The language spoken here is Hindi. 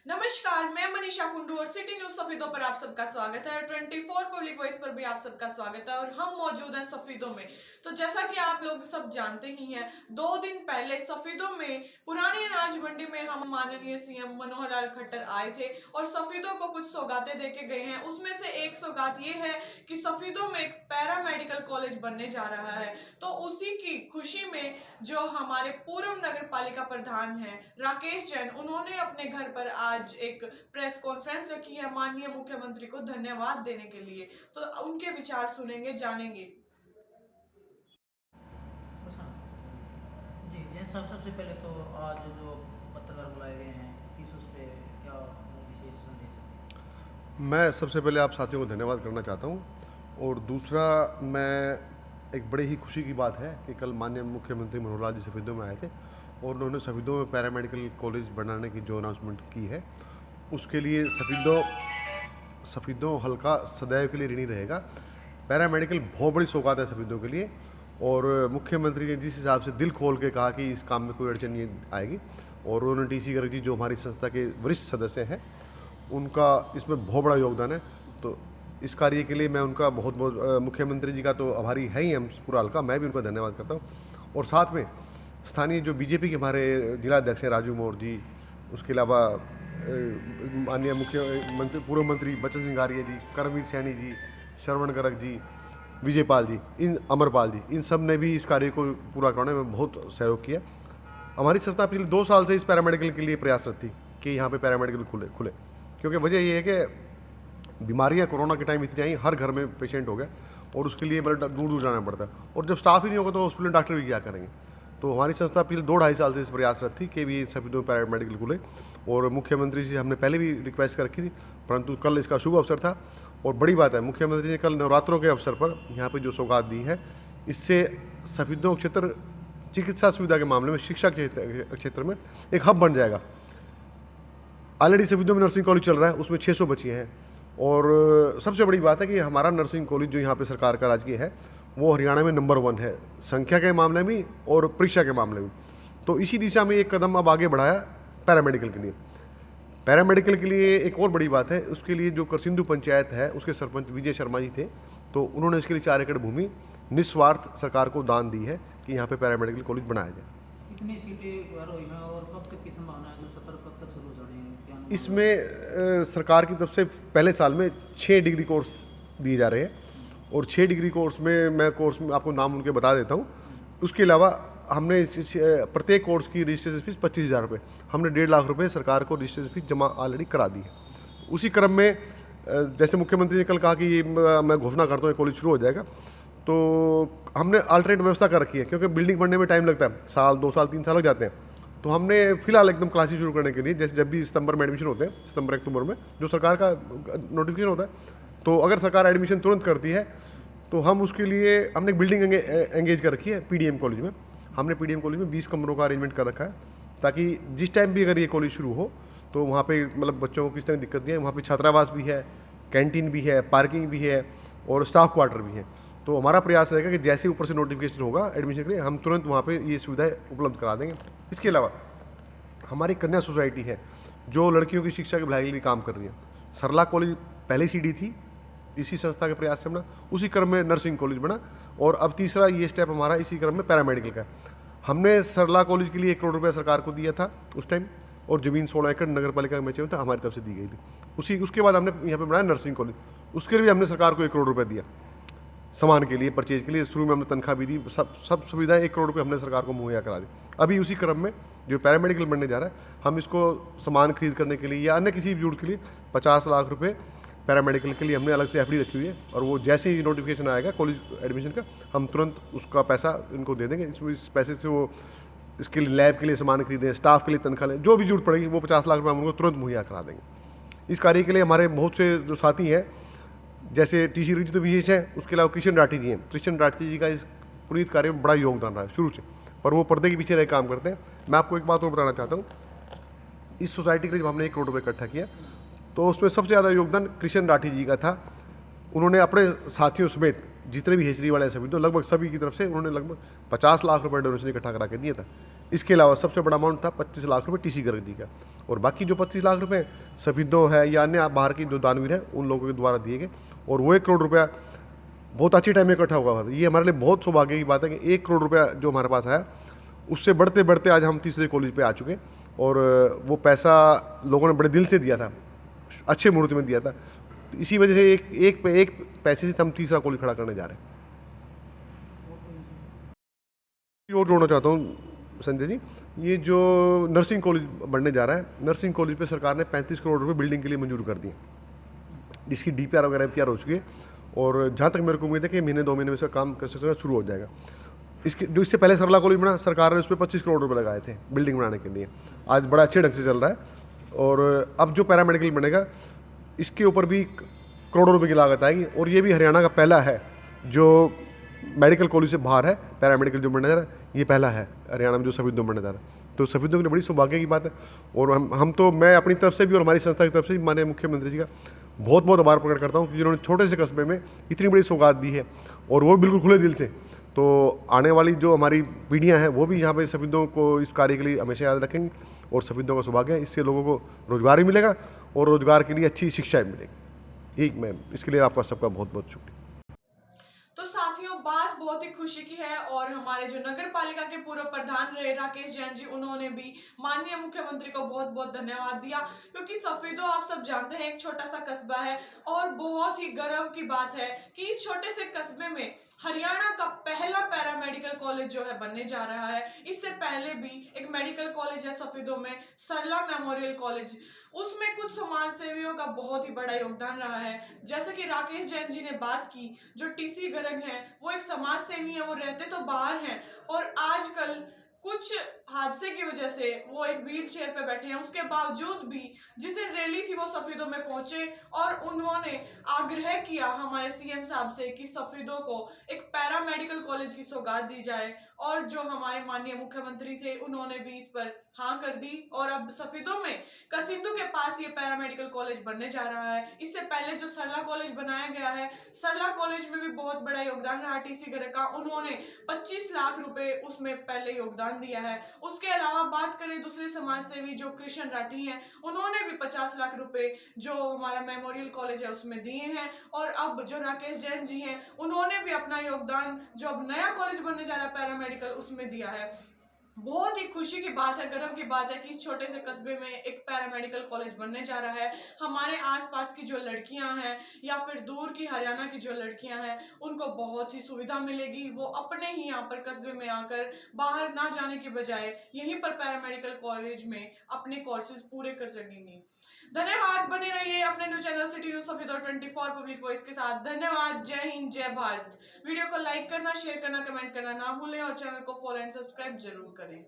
नमस्कार, मैं मनीषा कुंडू और सिटी न्यूज सफीदों पर आप सबका स्वागत है और 24 पब्लिक वॉइस पर भी आप सबका स्वागत है और हम मौजूद हैं सफीदों में। तो जैसा कि आप लोग सब जानते ही हैं, 2 दिन पहले सफीदों में पुरानी अनाज मंडी में हम माननीय सीएम मनोहर लाल खट्टर आए थे और सफीदों को कुछ सौगातें देके गए हैं। उसमें से एक सौगात ये है कि सफीदों में एक पैरा मेडिकल कॉलेज बनने जा रहा है। तो उसी की खुशी में जो हमारे पूर्व नगर पालिका प्रधान हैं राकेश जैन, उन्होंने अपने घर पर आज एक प्रेस कॉन्फ्रेंस रखी है माननीय मुख्यमंत्री को धन्यवाद देने के लिए। तो उनके विचार सुनेंगे, जानेंगे। जी जैन साहब, सबसे पहले तो आज जो पत्रकार बुलाए गए हैं किस उस पे क्या विशेष संदेश है? मैं सबसे पहले आप साथियों को धन्यवाद करना चाहता हूं और दूसरा, मैं एक बड़ी ही खुशी की बात है कि कल माननीय मुख्यमंत्री मनोहर लाल जी सफीदों में आए थे और उन्होंने सफीदों में पैरामेडिकल कॉलेज बनाने की जो अनाउंसमेंट की है उसके लिए सफीदों हल्का सदैव के लिए ऋणी रहेगा। पैरामेडिकल बहुत बड़ी सौगात है सफीदों के लिए और मुख्यमंत्री ने जिस हिसाब से दिल खोल के कहा कि इस काम में कोई अड़चन नहीं आएगी और उन्होंने टीसी गर्ग जी जो हमारी संस्था के वरिष्ठ सदस्य हैं उनका इसमें बहुत बड़ा योगदान है। तो इस कार्य के लिए मैं उनका बहुत बहुत मुख्यमंत्री जी का तो आभारी है ही हम पूरा हल्का, मैं भी उनका धन्यवाद करता हूँ। और साथ में स्थानीय जो बीजेपी के हमारे जिला अध्यक्ष हैं राजू मौर्य जी, उसके अलावा माननीय मुख्यमंत्री पूर्व मंत्री बच्चन सिंह आर्य जी, करमवीर सैनी जी, श्रवण गर्ग जी, विजयपाल जी, अमरपाल जी, इन सब ने भी इस कार्य को पूरा करने में बहुत सहयोग किया। हमारी संस्था पिछले 2 साल से इस पैरामेडिकल के लिए प्रयासरत थी कि यहाँ पे पैरामेडिकल खुले क्योंकि वजह ये है कि बीमारियाँ कोरोना के टाइम इतनी आई, हर घर में पेशेंट हो गया और उसके लिए मतलब दूर दूर जाना पड़ता है और जब स्टाफ ही नहीं होगा तो हॉस्पिटल में डॉक्टर भी क्या करेंगे। तो हमारी संस्था पिछले 2-2.5 साल से इस प्रयासरत थी कि भी सभी पैरामेडिकल खुले और मुख्यमंत्री जी हमने पहले भी रिक्वेस्ट कर रखी थी, परंतु कल इसका शुभ अवसर था और बड़ी बात है मुख्यमंत्री ने कल नवरात्रों के अवसर पर यहाँ पे जो सौगात दी है, इससे सफीदों क्षेत्र चिकित्सा सुविधा के मामले में, शिक्षा के क्षेत्र में एक हब बन जाएगा। ऑलरेडी सफीदों में नर्सिंग कॉलेज चल रहा है, उसमें 600 बच्चियाँ हैं और सबसे बड़ी बात है कि हमारा नर्सिंग कॉलेज जो यहाँ पे सरकार का राजकीय है वो हरियाणा में नंबर 1 है संख्या के मामले में और परीक्षा के मामले में। तो इसी दिशा में एक कदम अब आगे बढ़ाया पैरामेडिकल के लिए। पैरामेडिकल के लिए एक और बड़ी बात है, उसके लिए जो करसिंधु पंचायत है उसके सरपंच विजय शर्मा जी थे, तो उन्होंने इसके लिए 4 एकड़ भूमि निस्वार्थ सरकार को दान दी है कि यहाँ पे पैरामेडिकल कॉलेज बनाया जाए। कितनी सीटें हुई हैं और कब तक की संभावना है? जो सत्र कब तक शुरू हो जाने हैं? इसमें सरकार की तरफ से पहले साल में 6 डिग्री कोर्स दिए जा रहे हैं और 6 डिग्री कोर्स में आपको नाम उनके बता देता हूँ। उसके अलावा हमने प्रत्येक कोर्स की रजिस्ट्रेशन फीस 25,000 रुपये, हमने 1.5 लाख रुपये सरकार को रजिस्ट्रेशन फीस जमा ऑलरेडी करा दी है। उसी क्रम में जैसे मुख्यमंत्री ने कल कहा कि मैं घोषणा करता हूँ कॉलेज शुरू हो जाएगा, तो हमने अल्टरनेट व्यवस्था कर रखी है क्योंकि बिल्डिंग बनने में टाइम लगता है, साल 2 साल 3 साल लग जाते हैं। तो हमने फिलहाल एकदम क्लासेस शुरू करने के लिए, जैसे जब भी सितंबर में एडमिशन होते हैं, सितंबर अक्टूबर में जो सरकार का नोटिफिकेशन होता है, तो अगर सरकार एडमिशन तुरंत करती है तो हम उसके लिए हमने एक बिल्डिंग एंगेज कर रखी है पीडीएम कॉलेज में। हमने पीडीएम कॉलेज में 20 कमरों का अरेंजमेंट कर रखा है ताकि जिस टाइम भी अगर ये कॉलेज शुरू हो तो वहाँ पे मतलब बच्चों को किस तरह दिक्कत नहीं है। वहाँ पे छात्रावास भी है, कैंटीन भी है, पार्किंग भी है और स्टाफ क्वार्टर भी है। तो हमारा प्रयास रहेगा कि जैसे ऊपर से नोटिफिकेशन होगा एडमिशन के लिए, हम तुरंत वहाँ पे ये सुविधाएं उपलब्ध करा देंगे। इसके अलावा हमारी कन्या सोसाइटी है जो लड़कियों की शिक्षा की भलाई के लिए काम कर रही है। सरला कॉलेज पहले सीडी थी, इसी संस्था के प्रयास से बना, उसी क्रम में नर्सिंग कॉलेज बना और अब तीसरा ये स्टेप हमारा इसी क्रम में पैरामेडिकल का है। हमने सरला कॉलेज के लिए 1 करोड़ रुपया सरकार को दिया था उस टाइम और ज़मीन 16 एकड़ नगर पालिका में चाहिए था, हमारी तरफ से दी गई थी। उसके बाद हमने यहाँ पे बनाया नर्सिंग कॉलेज, उसके लिए हमने सरकार को 1 करोड़ रुपया दिया सामान के लिए, परचेज के लिए। शुरू में हमने तनख्वाह भी दी, सब सुविधाएं 1 करोड़ रुपये हमने सरकार को मुहैया करा दी। अभी उसी क्रम में जो पैरामेडिकल बनने जा रहा है, हम इसको सामान खरीद करने के लिए या अन्य किसी भी जरूरत के लिए 50 लाख रुपये पैरामेडिकल के लिए हमने अलग से एफडी रखी हुई है और वो जैसे ही नोटिफिकेशन आएगा कॉलेज एडमिशन का, हम तुरंत उसका पैसा इनको दे देंगे। इस पैसे से वो इसके लिए लैब के लिए सामान खरीदें, स्टाफ के लिए तनख्वाह लें, जो भी जरूरत पड़ेगी वो 50 लाख रुपये हम उनको तुरंत मुहैया करा देंगे। इस कार्य के लिए हमारे बहुत से जो साथी हैं, जैसे टीसी जी तो विशेष हैं, उसके अलावा कृष्ण राठी जी हैं। कृष्ण राठी जी का इस पुनीत कार्य में बड़ा योगदान रहा है शुरू से, पर वो पर्दे के पीछे रह काम करते हैं। मैं आपको एक बात और बताना चाहता हूँ, इस सोसाइटी के लिए जब हमने 1 करोड़ रुपये इकट्ठा किया तो उसमें सबसे ज़्यादा योगदान कृष्ण राठी जी का था। उन्होंने अपने साथियों समेत जितने भी हेचरी वाले सभी, तो लगभग सभी की तरफ से उन्होंने लगभग 50 लाख रुपये डोनेशन इकट्ठा करा के दिया था। इसके अलावा सबसे बड़ा अमाउंट था 25 लाख रुपये टीसी गर्ग जी का और बाकी जो 25 लाख रुपए सफीदों है या अन्य बाहर की जो दानवीर हैं उन लोगों के द्वारा दिए गए, और वो 1 करोड़ रुपया बहुत अच्छी टाइम में इकट्ठा हुआ था। ये हमारे लिए बहुत सौभाग्य की बात है कि 1 करोड़ रुपया जो हमारे पास आया, उससे बढ़ते बढ़ते आज हम तीसरे कॉलेज पे आ चुके हैं, और वो पैसा लोगों ने बड़े दिल से दिया था, अच्छे मुहूर्त में दिया था। इसी वजह से एक पैसे से हम तीसरा कॉलेज खड़ा करने जा रहे हैं। और जोड़ना चाहता हूँ संजय जी, ये जो नर्सिंग कॉलेज बनने जा रहा है, नर्सिंग कॉलेज पे सरकार ने 35 करोड़ रुपए बिल्डिंग के लिए मंजूर कर दिए, जिसकी DPR वगैरह तैयार हो चुकी है, और जहाँ तक मेरे को उम्मीद है कि महीने 2 महीने में इसका काम कंस्ट्रक्शन शुरू हो जाएगा। इससे पहले सरला कॉलेज बना, सरकार ने उस पर 25 करोड़ रुपए लगाए थे बिल्डिंग बनाने के लिए, आज बड़ा अच्छे ढंग से चल रहा है। और अब जो पैरामेडिकल बनेगा, इसके ऊपर भी करोड़ों रुपए की लागत आएगी, और ये भी हरियाणा का पहला है जो मेडिकल कॉलेज से बाहर है पैरामेडिकल जो बनने जा रहा है, ये पहला है हरियाणा में जो सफीदों बनने जा रहा है। तो सफीदों के लिए बड़ी सौभाग्य की बात है, और हम तो मैं अपनी तरफ से भी और हमारी संस्था की तरफ से भी माननीय मुख्यमंत्री जी का बहुत बहुत आभार प्रकट करता हूँ कि जिन्होंने छोटे से कस्बे में इतनी बड़ी सौगात दी है, और वो बिल्कुल खुले दिल से। तो आने वाली जो हमारी पीढ़ियाँ हैं वो भी यहाँ पे सफीदों को इस कार्य के लिए हमेशा याद रखेंगे, और सफीदों का सौभाग्य है, इससे लोगों को रोजगार भी मिलेगा और रोजगार के लिए अच्छी शिक्षा भी मिलेगी। यही मैं इसके लिए आपका सबका बहुत बहुत शुक्रिया। तो साथियों, बात बहुत ही खुशी की है, और हमारे जो नगर पालिका के पूर्व प्रधान रहे राकेश जैन जी, उन्होंने भी माननीय मुख्यमंत्री को बहुत बहुत धन्यवाद दिया, क्योंकि सफीदों आप सब जानते हैं एक छोटा सा कस्बा है, और बहुत ही गर्व की बात है कि इस छोटे से कस्बे में हरियाणा का पहला पैरामेडिकल कॉलेज जो है बनने जा रहा है। इससे पहले भी एक मेडिकल कॉलेज है सफीदों में, सरला मेमोरियल कॉलेज, उसमें कुछ समाज सेवियों का बहुत ही बड़ा योगदान रहा है। जैसे कि राकेश जैन जी ने बात की, जो TC गर्ग हैं वो एक समाज सेवी है, वो रहते तो बाहर हैं, और आजकल कुछ हादसे की वजह से वो एक व्हील चेयर पे बैठे हैं। उसके बावजूद भी जिस दिन रैली थी वो सफीदों में पहुंचे, और उन्होंने आग्रह किया हमारे CM साहब से कि सफीदों को एक पैरामेडिकल कॉलेज की सौगात दी जाए, और जो हमारे माननीय मुख्यमंत्री थे उन्होंने भी इस पर हाँ कर दी, और अब सफीदों में कसिंदू के पास ये पैरामेडिकल कॉलेज बनने जा रहा है। इससे पहले जो सरला कॉलेज बनाया गया है, सरला कॉलेज में भी बहुत बड़ा योगदान रहा TC गर्ग का, उन्होंने 25 लाख रुपए उसमें पहले योगदान दिया है। उसके अलावा बात करें दूसरे समाज सेवी जो कृष्ण राठी हैं, उन्होंने भी 50 लाख रुपए जो हमारा मेमोरियल कॉलेज है उसमें दिए हैं, और अब जो राकेश जैन जी हैं उन्होंने भी अपना योगदान जो अब नया कॉलेज बनने जा रहा है पैरामेडिकल उसमें दिया है। बहुत ही खुशी की बात है, गर्व की बात है कि इस छोटे से कस्बे में एक पैरामेडिकल कॉलेज बनने जा रहा है। हमारे आसपास की जो लड़कियां हैं या फिर दूर की हरियाणा की जो लड़कियां हैं, उनको बहुत ही सुविधा मिलेगी। वो अपने ही यहाँ पर कस्बे में आकर बाहर ना जाने के बजाय यहीं पर पैरामेडिकल कॉलेज में अपने कोर्सेज पूरे कर सकेंगी। धन्यवाद, बने रहिए अपने news channel city news Safidon 24 public voice के साथ। धन्यवाद, जय हिंद, जय भारत। वीडियो को लाइक करना, शेयर करना, कमेंट करना ना भूलें, और चैनल को फॉलो एंड सब्सक्राइब जरूर करें।